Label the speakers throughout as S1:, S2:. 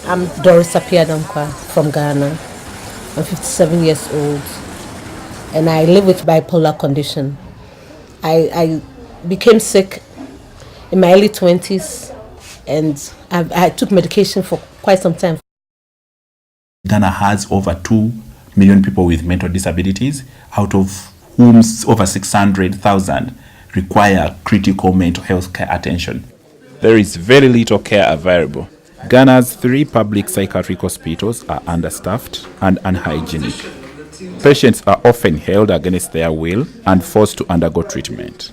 S1: I'm Doris Appiah-Dankwa from Ghana. I'm 57 years old and I live with bipolar condition. I became sick in my early 20s and I took medication for quite some time.
S2: Ghana has over 2 million people with mental disabilities, out of whom over 600,000 require critical mental health care attention.
S3: There is very little care available. Ghana's 3 public psychiatric hospitals are understaffed and unhygienic. Patients are often held against their will and forced to undergo treatment.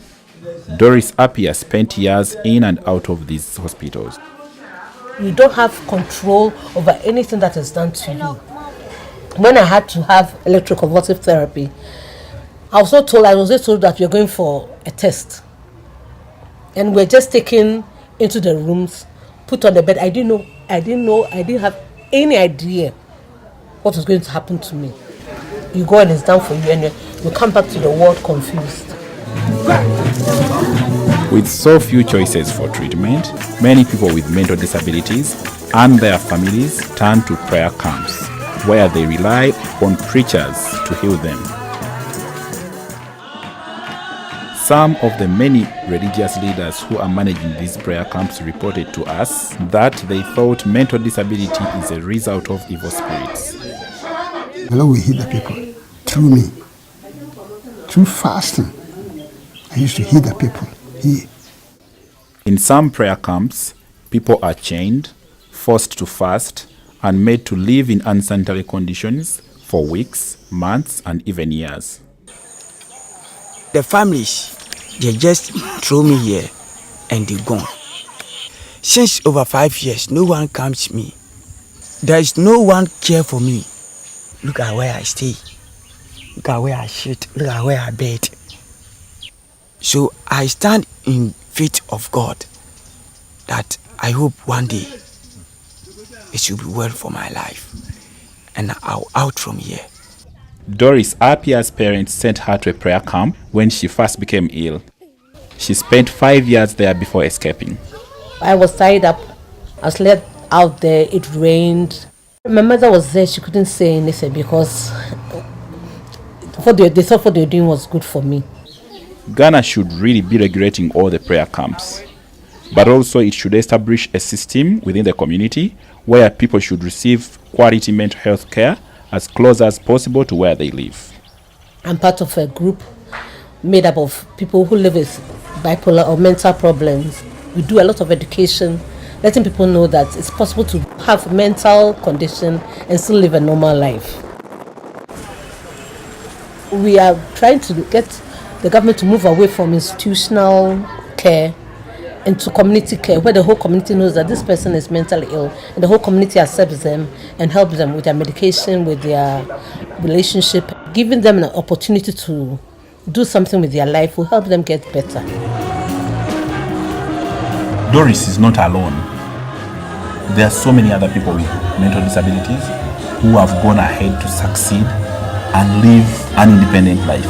S3: Doris Appiah spent years in and out of these hospitals.
S1: You don't have control over anything that is done to you. When I had to have electroconvulsive therapy, I was just told that we're going for a test. And we're just taken into the rooms, put on the bed. I didn't have any idea what was going to happen to me. You go and it's done for you and you come back to the world confused.
S3: With so few choices for treatment, many people with mental disabilities and their families turn to prayer camps, where they rely on preachers to heal them. Some of the many religious leaders who are managing these prayer camps reported to us that they thought mental disability is a result of evil spirits.
S4: The Lord will heal the people through me, through fasting. I used to heal the people here.
S3: In some prayer camps, people are chained, forced to fast, and made to live in unsanitary conditions for weeks, months, and even years.
S5: The families, they just throw me here and they gone. Since over 5 years, no one comes to me. There is no one care for me. Look at where I stay. Look at where I sit. Look at where I bed. So I stand in faith of God that I hope one day it should be well for my life and I'll out from here.
S3: Doris Appiah's parents sent her to a prayer camp when she first became ill. She spent 5 years there before escaping.
S1: I was tied up. I was left out there. It rained. My mother was there. She couldn't say anything because they thought what they were doing was good for me.
S3: Ghana should really be regulating all the prayer camps, but also it should establish a system within the community where people should receive quality mental health care as close as possible to where they live.
S1: I'm part of a group made up of people who live with bipolar or mental problems. We do a lot of education, letting people know that it's possible to have a mental condition and still live a normal life. We are trying to get the government to move away from institutional care into community care, where the whole community knows that this person is mentally ill and the whole community accepts them and helps them with their medication, with their relationship. Giving them an opportunity to do something with their life will help them get better.
S2: Doris is not alone. There are so many other people with mental disabilities who have gone ahead to succeed and live an independent life.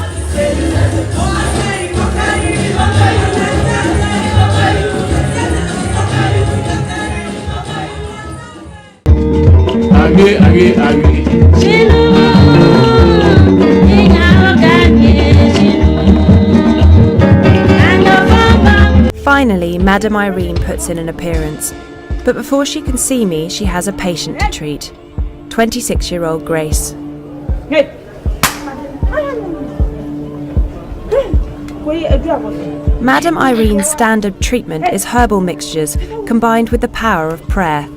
S6: Finally, Madame Irene puts in an appearance. But before she can see me, she has a patient to treat. 26-year-old Grace. Madame Irene's standard treatment is herbal mixtures combined with the power of prayer.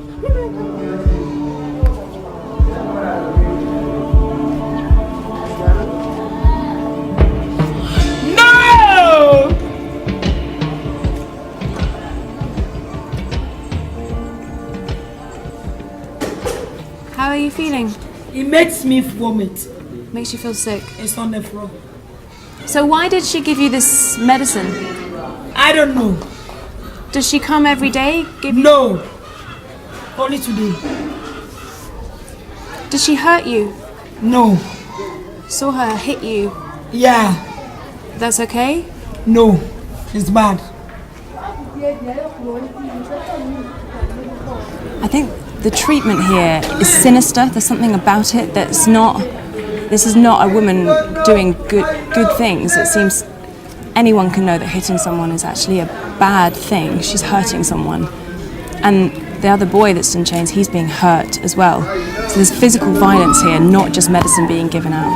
S7: How are you feeling?
S8: It makes me vomit.
S7: Makes you feel sick.
S8: It's on the floor.
S7: So why did she give you this medicine?
S8: I don't know.
S7: Does she come every day?
S8: No. Only today.
S7: Did she hurt you?
S8: No.
S7: Saw her hit you?
S8: Yeah.
S7: That's okay?
S8: No. It's bad.
S7: I think the treatment here is sinister. There's something about it that's not... This is not a woman doing good things. It seems anyone can know that hitting someone is actually a bad thing. She's hurting someone. And the other boy that's in chains, he's being hurt as well. So there's physical violence here, not just medicine being given out.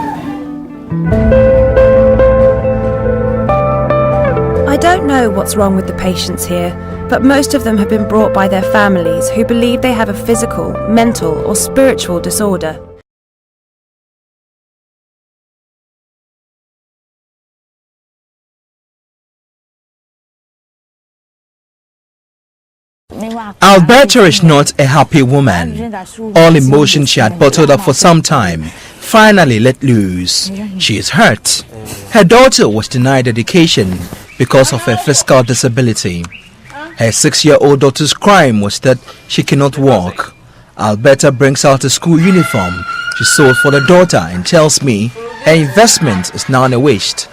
S6: I don't know what's wrong with the patients here, but most of them have been brought by their families who believe they have a physical, mental, or spiritual disorder.
S9: Alberta is not a happy woman. All emotion she had bottled up for some time finally let loose. She is hurt. Her daughter was denied education because of her physical disability. Her 6-year-old daughter's crime was that she cannot walk. Alberta brings out a school uniform she sold for the daughter and tells me her investment is now a waste.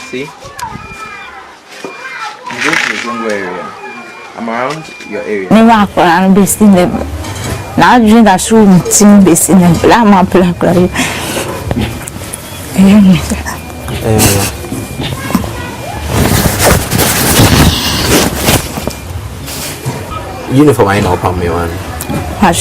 S10: See? You go to the wrong area. I'm around your area. Uniform I know upon me one.
S9: Her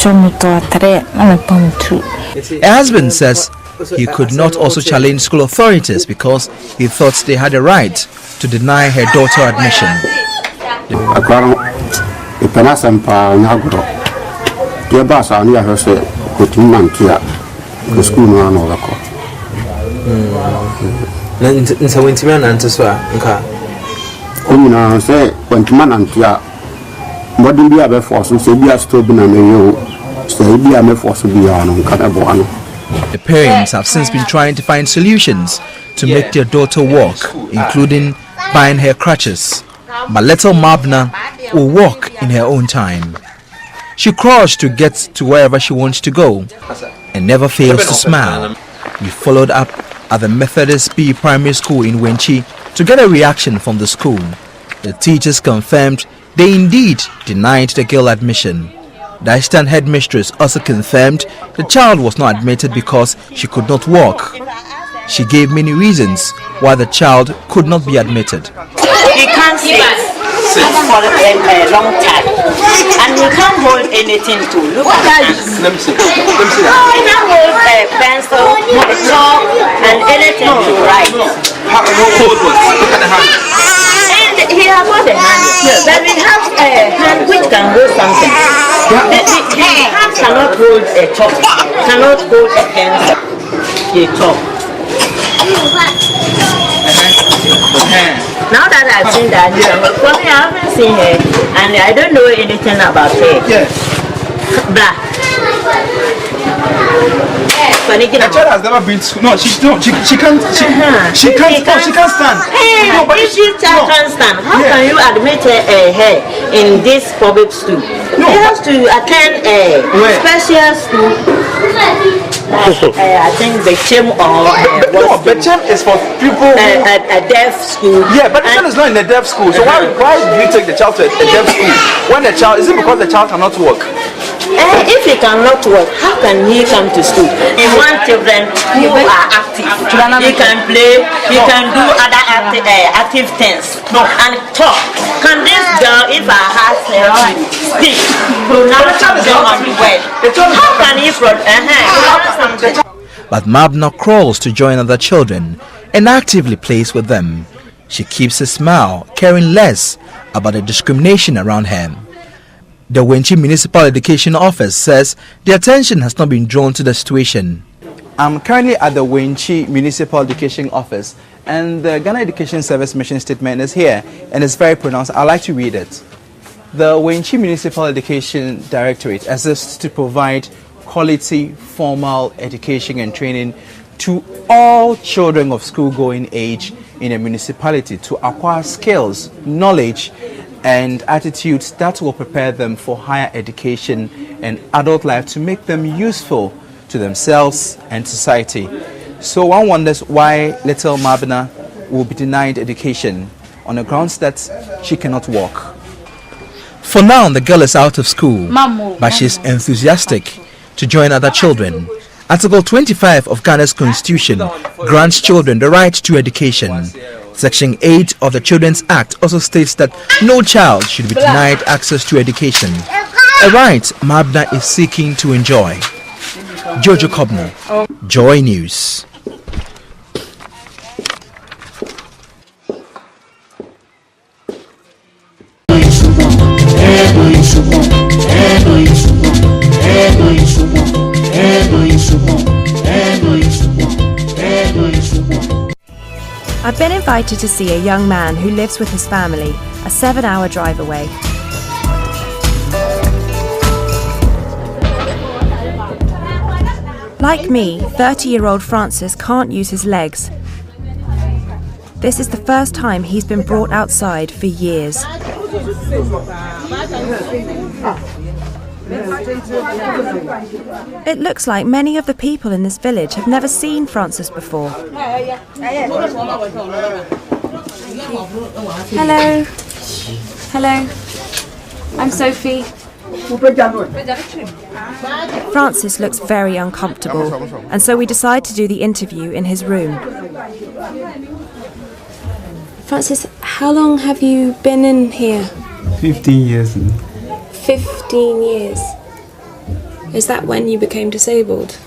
S9: husband says he could not also challenge school authorities because he thought they had a right to deny her daughter admission. The parents have since been trying to find solutions to make their daughter walk, including buying her crutches. But little Mabna will walk in her own time. She crawls to get to wherever she wants to go and never fails to smile. We followed up at the Methodist B Primary School in Wenchi to get a reaction from the school. The teachers confirmed they indeed denied the girl admission. The assistant headmistress also confirmed the child was not admitted because she could not walk. She gave many reasons why the child could not be admitted.
S11: He can't sit for a long time, and he can't hold anything to look at. Let me see. He can't hold a pencil, a chalk, and anything to write. Look at the hand. And he has got a hand, but we have a hand which can hold something. The hand cannot hold a chalk, cannot hold a pencil, a chalk. Now that I've seen that, for me, I haven't seen her, and I don't know anything about her. Yes. Black.
S10: child has never been to. No, she can't. She can't. She can't stand.
S11: No, but if this child can't stand, how can you admit her in this public school? She has to attend a special school. I think Bechem or
S10: no, Bechem is for people
S11: a deaf school.
S10: Yeah, but Bechem is not in a deaf school. So why do you take the child to a deaf school? When the child, is it because the child cannot work?
S11: If he cannot work, how can he come to school? He wants children who are active. He can play, he can do other active things and talk. Can this girl, if I ask her to speak, pronounce the word, how can he pronounce?
S9: But Mabna crawls to join other children and actively plays with them. She keeps a smile, caring less about the discrimination around her. The Wenchi Municipal Education Office says the attention has not been drawn to the situation.
S10: I'm currently at the Wenchi Municipal Education Office, and the Ghana Education Service mission statement is here, and it's very pronounced. I'd like to read it. The Wenchi Municipal Education Directorate exists to provide quality formal education and training to all children of school-going age in a municipality to acquire skills, knowledge, and attitudes that will prepare them for higher education and adult life to make them useful to themselves and society. So one wonders why little Mabna will be denied education on the grounds that she cannot walk.
S9: For now, the girl is out of school, but she's enthusiastic to join other children. Article 25 of Ghana's Constitution grants children the right to education. Section 8 of the Children's Act also states that no child should be denied access to education, a right Mabna is seeking to enjoy. Jojo Kobner, Joy News.
S6: I've been invited to see a young man who lives with his family, a 7-hour drive away. Like me, 30-year-old Francis can't use his legs. This is the first time he's been brought outside for years. It looks like many of the people in this village have never seen Francis before.
S7: Hello. Hello. I'm Sophie.
S6: Francis looks very uncomfortable, and so we decide to do the interview in his room.
S7: Francis, how long have you been in here?
S12: 15 years.
S7: 15 years. Is that when you became disabled?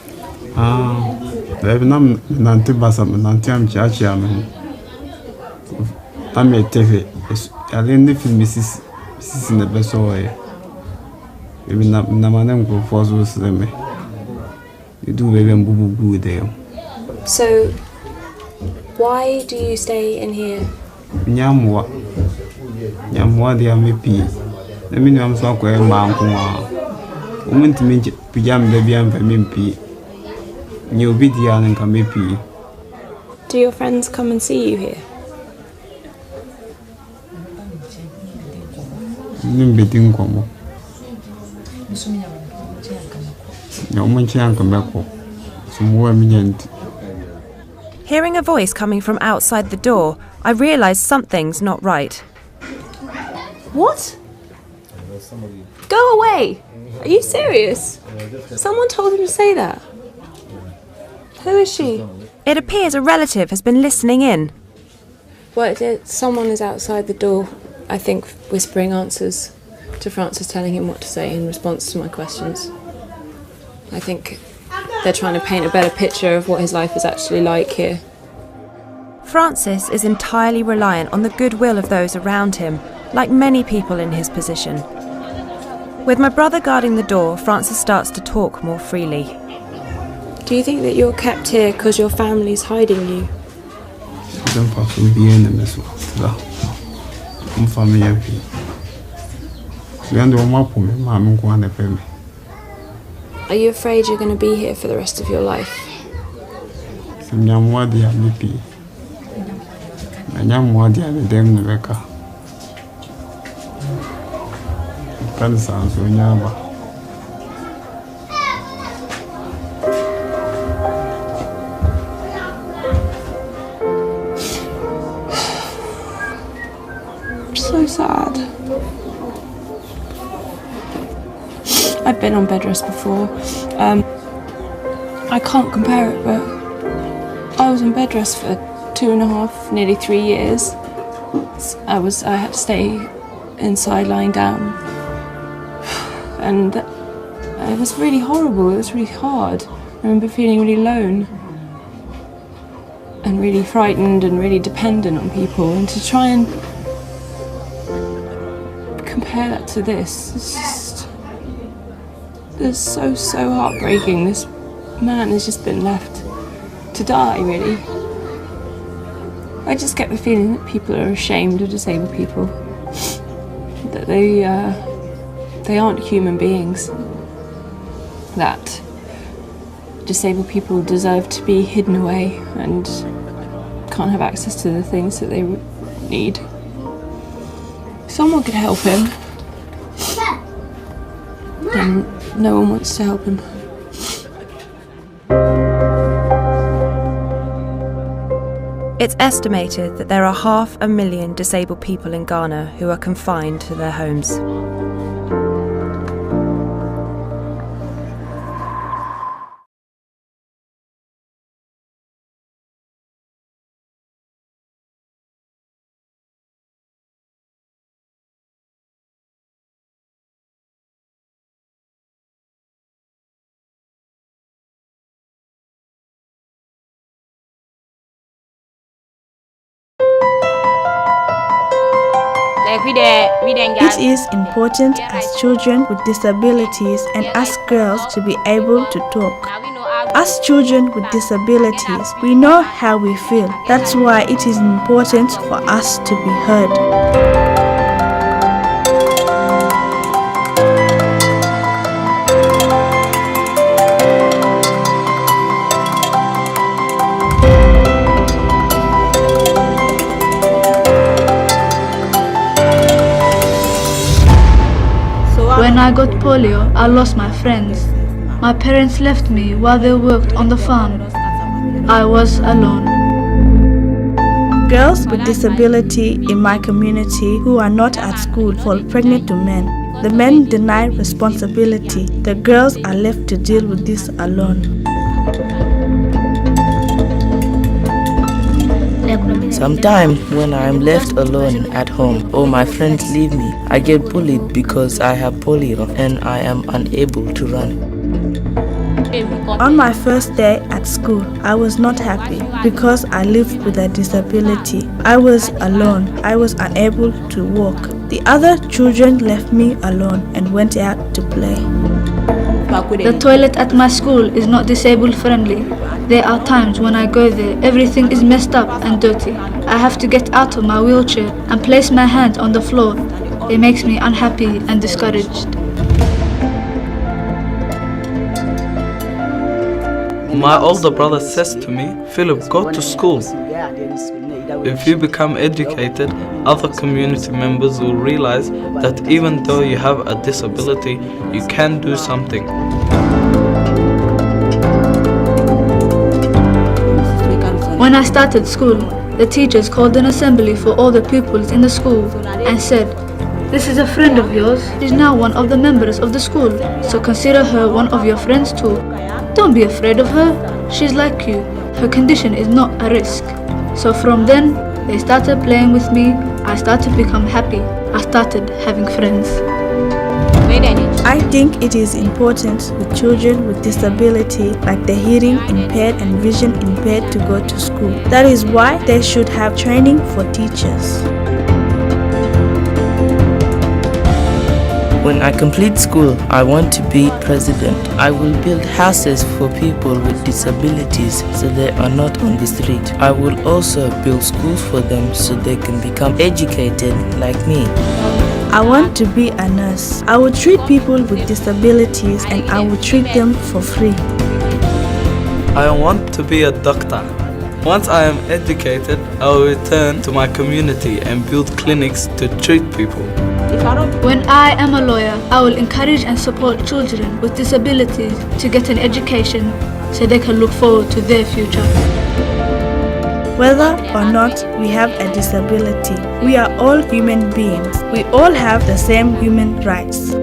S7: So, why do you stay in here?
S12: Nyamwa dia mepi. Na mini am so akwa ma nko umuntu pijam da bia mfa mempi. Nyi obi dia nka mepi.
S7: Do your friends come and see you here?
S12: Nimbeti nkomo. Nyomanchi anka meko. Sumuwa minyenti.
S6: Hearing a voice coming from outside the door, I realise something's not right.
S7: What? Go away! Are you serious? Someone told him to say that. Who is she?
S6: It appears a relative has been listening in.
S7: Well, someone is outside the door, I think, whispering answers to Francis, telling him what to say in response to my questions. I think they're trying to paint a better picture of what his life is actually like here.
S6: Francis is entirely reliant on the goodwill of those around him, like many people in his position. With my brother guarding the door, Francis starts to talk more freely.
S7: Do you think that you're kept here because your family's hiding you? Are you afraid you're going to be here for the rest of your life?
S12: Nyamwa dia mipi. Nyamwa dia me dem nebeka. Kan sounds nyama.
S7: So sad. I've been on bed rest before. I can't compare it, but I was on bed rest for 2.5, nearly 3 years. I had to stay inside lying down. And it was really horrible, it was really hard. I remember feeling really alone and really frightened and really dependent on people, and to try and compare that to this, it's so heartbreaking. This man has just been left to die, really. I just get the feeling that people are ashamed of disabled people, that they aren't human beings, that disabled people deserve to be hidden away and can't have access to the things that they need. Someone could help him, and no one wants to help him.
S6: It's estimated that there are 500,000 disabled people in Ghana who are confined to their homes.
S13: It is important as children with disabilities and as girls to be able to talk. As children with disabilities, we know how we feel. That's why it is important for us to be heard.
S14: When I got polio, I lost my friends. My parents left me while they worked on the farm. I was alone.
S13: Girls with disability in my community who are not at school fall pregnant to men. The men deny responsibility. The girls are left to deal with this alone.
S15: Sometimes when I am left alone at home or my friends leave me, I get bullied because I have polio and I am unable to run.
S13: On my first day at school, I was not happy because I lived with a disability. I was alone. I was unable to walk. The other children left me alone and went out to play.
S14: The toilet at my school is not disabled friendly. There are times when I go there, everything is messed up and dirty. I have to get out of my wheelchair and place my hand on the floor. It makes me unhappy and discouraged.
S16: My older brother says to me, Philip, go to school. If you become educated, other community members will realize that even though you have a disability, you can do something.
S14: When I started school, the teachers called an assembly for all the pupils in the school and said, "This is a friend of yours. She's now one of the members of the school, so consider her one of your friends too. Don't be afraid of her. She's like you. Her condition is not a risk." So from then, they started playing with me. I started to become happy. I started having friends.
S13: I think it is important with children with disability like the hearing impaired and vision impaired to go to school. That is why they should have training for teachers.
S15: When I complete school, I want to be president. I will build houses for people with disabilities so they are not on the street. I will also build schools for them so they can become educated like me.
S13: I want to be a nurse. I will treat people with disabilities and I will treat them for free.
S16: I want to be a doctor. Once I am educated, I will return to my community and build clinics to treat people.
S14: When I am a lawyer, I will encourage and support children with disabilities to get an education so they can look forward to their future.
S13: Whether or not we have a disability, we are all human beings. We all have the same human rights.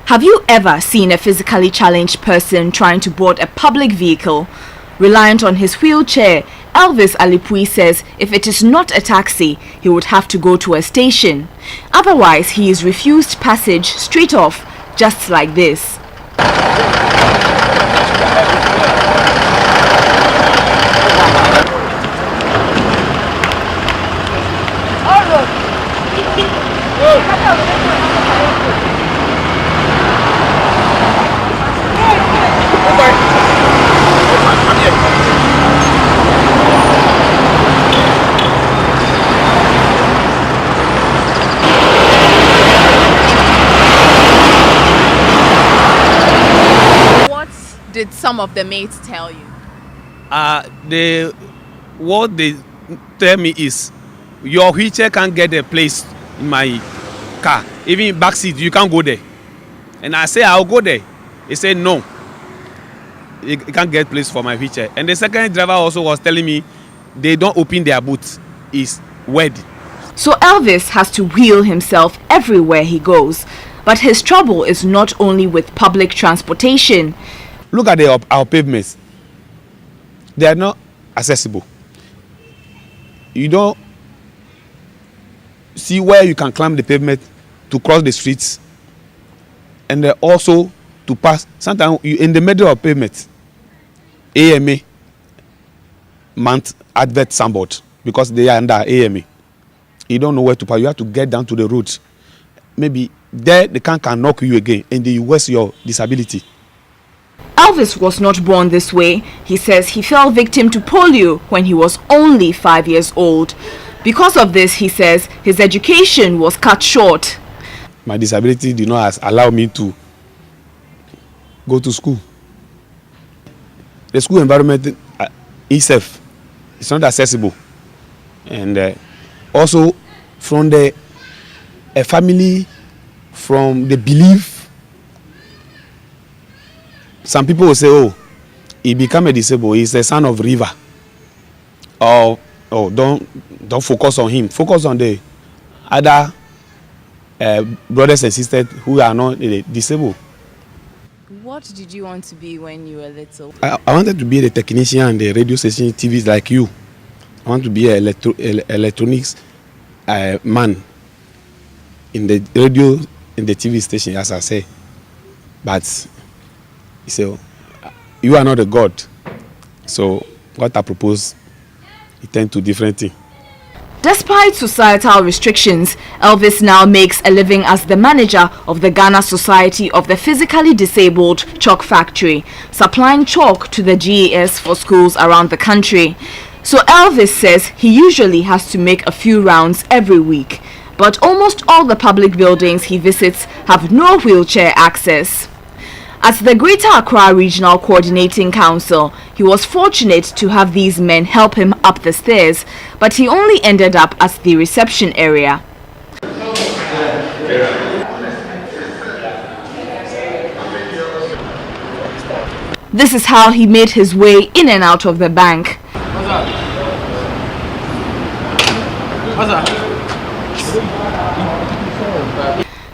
S17: Have you ever seen a physically challenged person trying to board a public vehicle? Reliant on his wheelchair, Elvis Alipui says if it is not a taxi, he would have to go to a station. Otherwise, he is refused passage straight off, just like this.
S18: Did some of the mates tell you?
S19: What they tell me is your wheelchair can't get a place in my car. Even in back seat, you can't go there. And I say I'll go there. He said no. You can't get place for my wheelchair. And the second driver also was telling me they don't open their boots. It's wet.
S17: So Elvis has to wheel himself everywhere he goes. But his trouble is not only with public transportation.
S19: Look at our pavements. They are not accessible. You don't see where you can climb the pavement to cross the streets, and also to pass. Sometimes you in the middle of pavement, AMA mount advert signboard because they are under AMA. You don't know where to pass. You have to get down to the road. Maybe there the can knock you again, and then you waste your disability.
S17: Elvis was not born this way. He says he fell victim to polio when he was only 5 years old. Because of this, he says his education was cut short.
S19: My disability did not allow me to go to school. The school environment itself is not accessible. And also from a family, from the belief, some people will say, oh, he became a disabled, he's the son of river. Or don't focus on him. Focus on the other brothers and sisters who are not disabled.
S18: What did you want to be when you were little?
S19: I wanted to be a technician and the radio station TVs like you. I want to be an electronics man in the radio, in the TV station, as I say. But so you are not a god. So what I propose, it turned to different thing.
S17: Despite societal restrictions, Elvis now makes a living as the manager of the Ghana Society of the Physically Disabled Chalk Factory, supplying chalk to the GES for schools around the country. So Elvis says he usually has to make a few rounds every week, but almost all the public buildings he visits have no wheelchair access. At the Greater Accra Regional Coordinating Council, he was fortunate to have these men help him up the stairs, but he only ended up at the reception area. This is how he made his way in and out of the bank.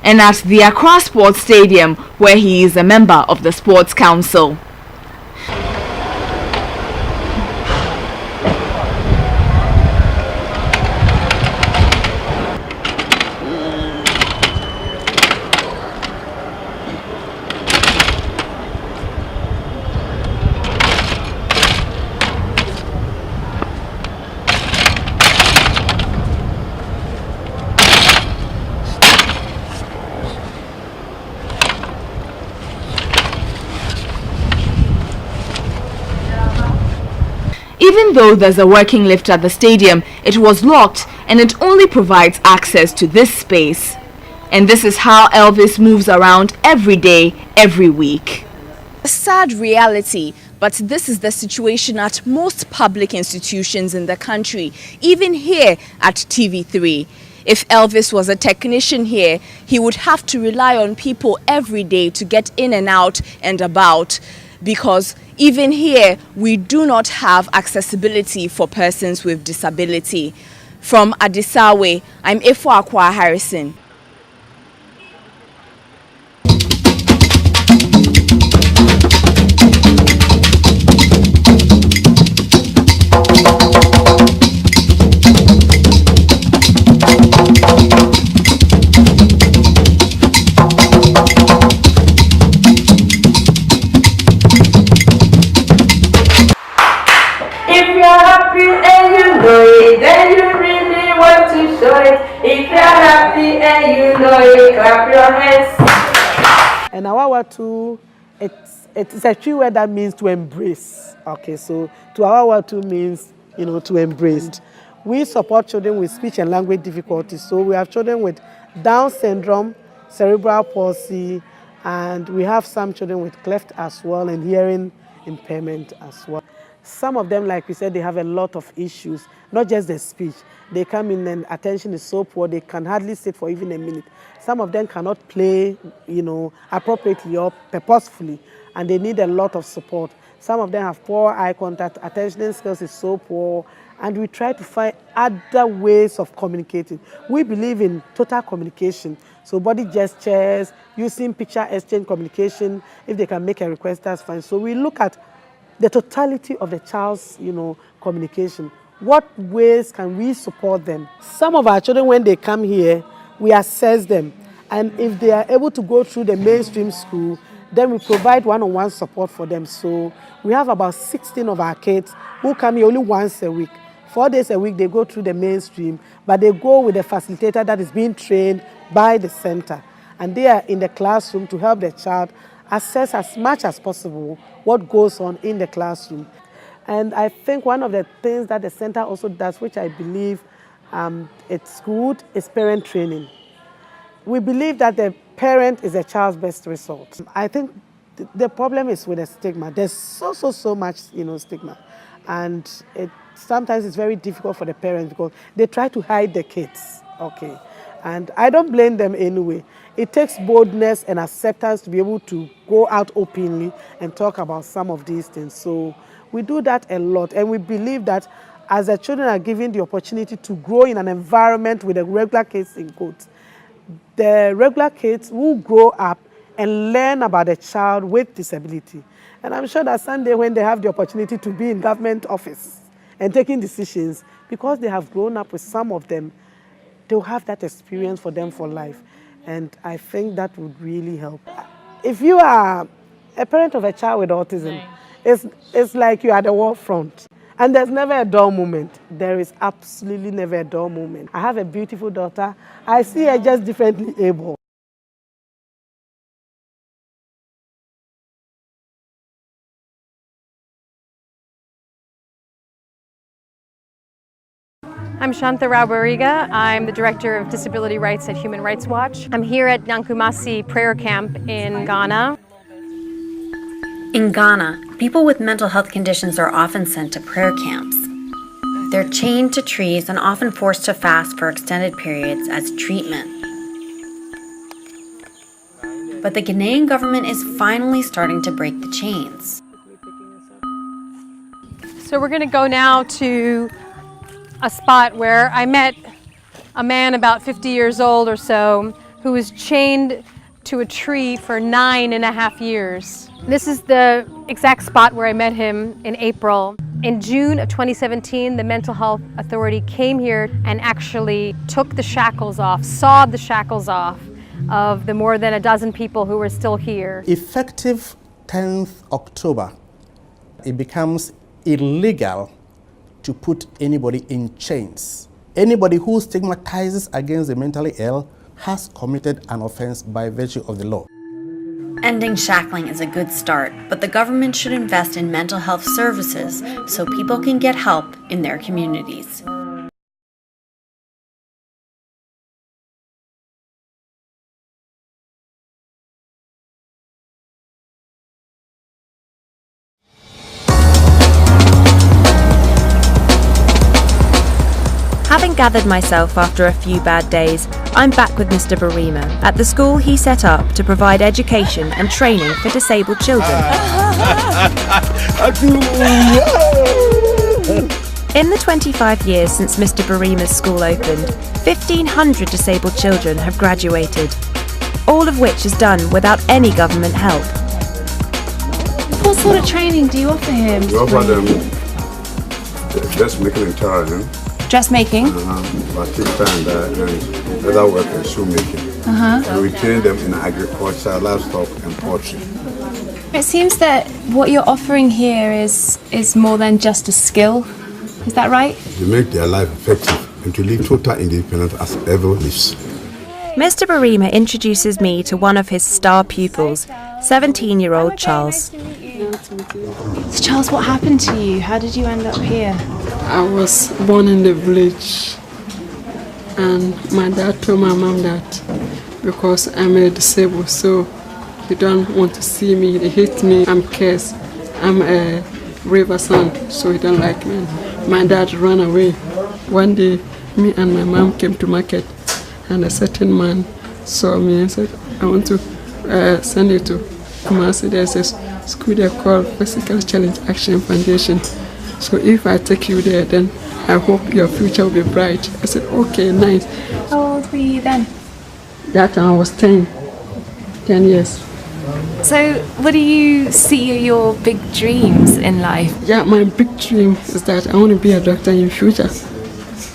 S17: And at the Accra Sports Stadium, where he is a member of the Sports Council. Even though there's a working lift at the stadium, it was locked and it only provides access to this space. And this is how Elvis moves around every day, every week. A sad reality, but this is the situation at most public institutions in the country, even here at TV3. If Elvis was a technician here, he would have to rely on people every day to get in and out and about, because even here we do not have accessibility for persons with disability. From Adisawe, I'm Efo Akwa Harrison.
S20: Then you really want to show it. If you're happy and you know it, clap your hands.
S1: And Awawa too, it's a true word that means to embrace. Okay, so to Awawa too means, to embrace. We support children with speech and language difficulties. So we have children with Down syndrome, cerebral palsy, and we have some children with cleft as well and hearing impairment as well. Some of them, like we said, they have a lot of issues, not just the speech. They come in and attention is so poor, they can hardly sit for even a minute. Some of them cannot play, appropriately or purposefully, and they need a lot of support. Some of them have poor eye contact, attention skills is so poor, and we try to find other ways of communicating. We believe in total communication, so body gestures, using picture exchange communication. If they can make a request, that's fine. So we look at the totality of the child's, communication. What ways can we support them? Some of our children, when they come here, we assess them. And if they are able to go through the mainstream school, then we provide one-on-one support for them. So we have about 16 of our kids who come here only once a week. 4 days a week, they go through the mainstream, but they go with a facilitator that is being trained by the center. And they are in the classroom to help the child assess as much as possible what goes on in the classroom. And I think one of the things that the center also does, which I believe it's good, is parent training. We believe that the parent is a child's best resource. I think the problem is with the stigma. There's so much, stigma. And sometimes it's very difficult for the parents because they try to hide the kids, okay? And I don't blame them anyway. It takes boldness and acceptance to be able to go out openly and talk about some of these things. So we do that a lot, and we believe that as the children are given the opportunity to grow in an environment with the regular kids in quotes, the regular kids will grow up and learn about a child with disability. And I'm sure that someday when they have the opportunity to be in government office and taking decisions, because they have grown up with some of them, they'll have that experience for them for life. And I think that would really help. If you are a parent of a child with autism, it's like you are at the war front. And there's never a dull moment. There is absolutely never a dull moment. I have a beautiful daughter. I see her just differently able.
S21: I'm Shantha Rao-Bariga. I'm the Director of Disability Rights at Human Rights Watch. I'm here at Nyankumasi Prayer Camp in Ghana.
S22: In Ghana, people with mental health conditions are often sent to prayer camps. They're chained to trees and often forced to fast for extended periods as treatment. But the Ghanaian government is finally starting to break the chains.
S21: So we're going to go now to a spot where I met a man about 50 years old or so who was chained to a tree for 9.5 years. This is the exact spot where I met him in April. In June of 2017, the Mental Health Authority came here and actually took the shackles off, sawed the shackles off of the more than a dozen people who were still here.
S23: Effective 10th October, it becomes illegal to put anybody in chains. Anybody who stigmatizes against the mentally ill has committed an offense by virtue of the law.
S22: Ending shackling is a good start, but the government should invest in mental health services so people can get help in their communities.
S6: Having gathered myself after a few bad days, I'm back with Mr. Barima at the school he set up to provide education and training for disabled children. In the 25 years since Mr. Barima's school opened, 1,500 disabled children have graduated, all of which is done without any government help.
S7: What sort of training do you offer him?
S3: We offer them dressmaking and tailoring.
S7: Dressmaking?
S3: Batik and other work and shoemaking. And we train them in agriculture, livestock and poultry.
S7: It seems that what you're offering here is more than just a skill. Is that right?
S3: To make their life effective and to live total independence as everyone lives.
S6: Mr. Barima introduces me to one of his star pupils, 17-year-old Charles.
S7: So Charles, what happened to you? How did you end up here?
S4: I was born in the village, and my dad told my mom that because I'm a disabled, so they don't want to see me, they hate me, I'm cursed, I'm a river son, so he don't like me. My dad ran away. One day, me and my mom came to market, and a certain man saw me and said, I want to send you to Kumasi. There's a school there called Physical Challenge Action Foundation. So if I take you there, then I hope your future will be bright. I said, okay, nice.
S7: How old were you then?
S4: That time I was 10 years.
S7: So what do you see are your big dreams in life?
S4: Yeah, my big dream is that I want to be a doctor in future.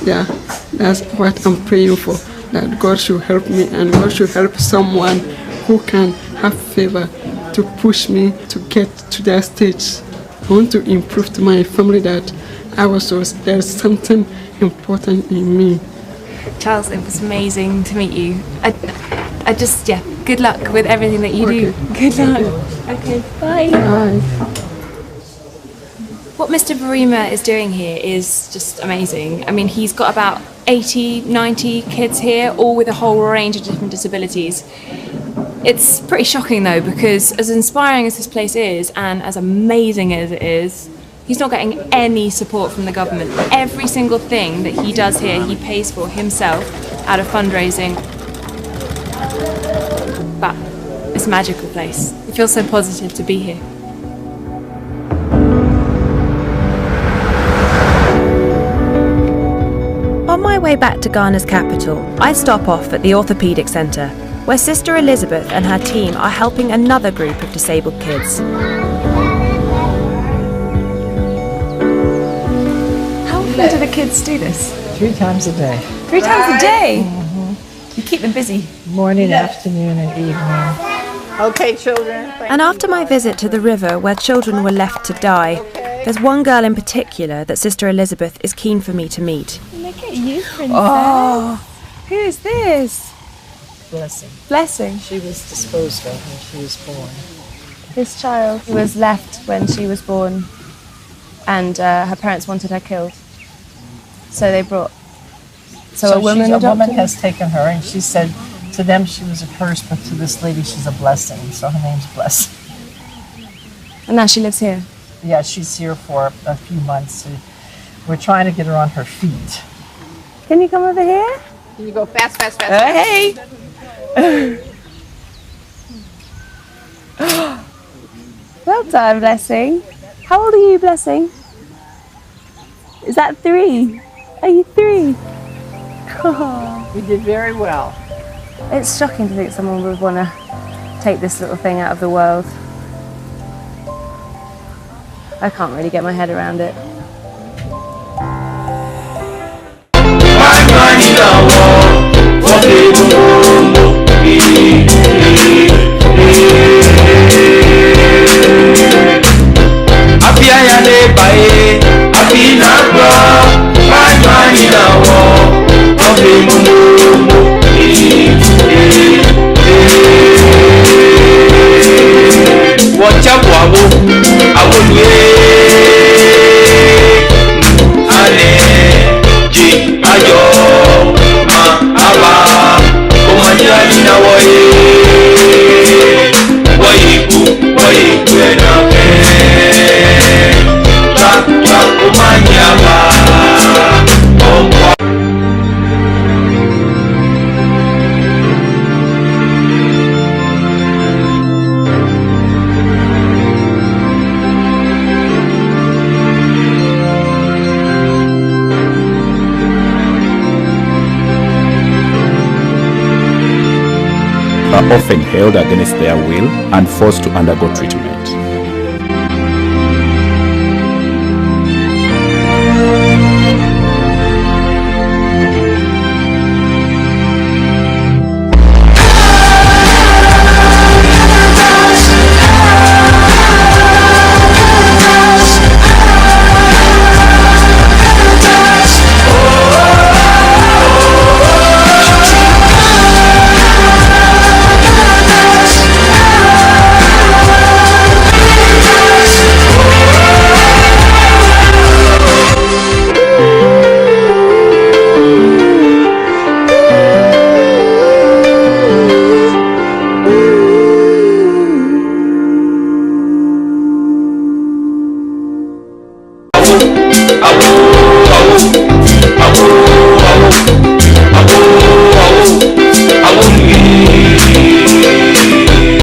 S4: Yeah, that's what I'm praying for. That God should help me and God should help someone who can have favor to push me to get to that stage. I want to improve to my family that there's something important in me.
S7: Charles, it was amazing to meet you. I just, good luck with everything that you do. Good luck. Okay, bye.
S4: Bye.
S7: What Mr. Barima is doing here is just amazing. I mean, he's got about 80, 90 kids here, all with a whole range of different disabilities. It's pretty shocking though, because as inspiring as this place is and as amazing as it is, he's not getting any support from the government. Every single thing that he does here, he pays for himself out of fundraising. But it's a magical place. It feels so positive to be here.
S6: On my way back to Ghana's capital, I stop off at the Orthopaedic Centre, where Sister Elizabeth and her team are helping another group of disabled kids.
S7: How often do the kids do this?
S5: 3 times a day.
S7: 3 times a day? You keep them busy.
S5: Morning, afternoon, and evening.
S11: Okay, children.
S6: And after my visit to the river where children were left to die, there's one girl in particular that Sister Elizabeth is keen for me to meet.
S7: Look at you, Princess.
S5: Oh.
S7: Who is this?
S5: Blessing.
S7: Blessing.
S5: She was disposed of when she was born.
S7: This child was left when she was born, and her parents wanted her killed. So they brought. So a woman
S5: has taken her, and she said to them she was a curse, but to this lady she's a blessing. So her name's Blessing.
S7: And now she lives here.
S5: Yeah, she's here for a few months. We're trying to get her on her feet.
S7: Can you come over here?
S11: Can you go fast?
S7: Hey! Well done, Blessing. How old are you, Blessing? Is that 3? Are you 3? Oh.
S11: We did very well.
S7: It's shocking to think someone would want to take this little thing out of the world. I can't really get my head around it.
S2: often held against their will and forced to undergo treatment.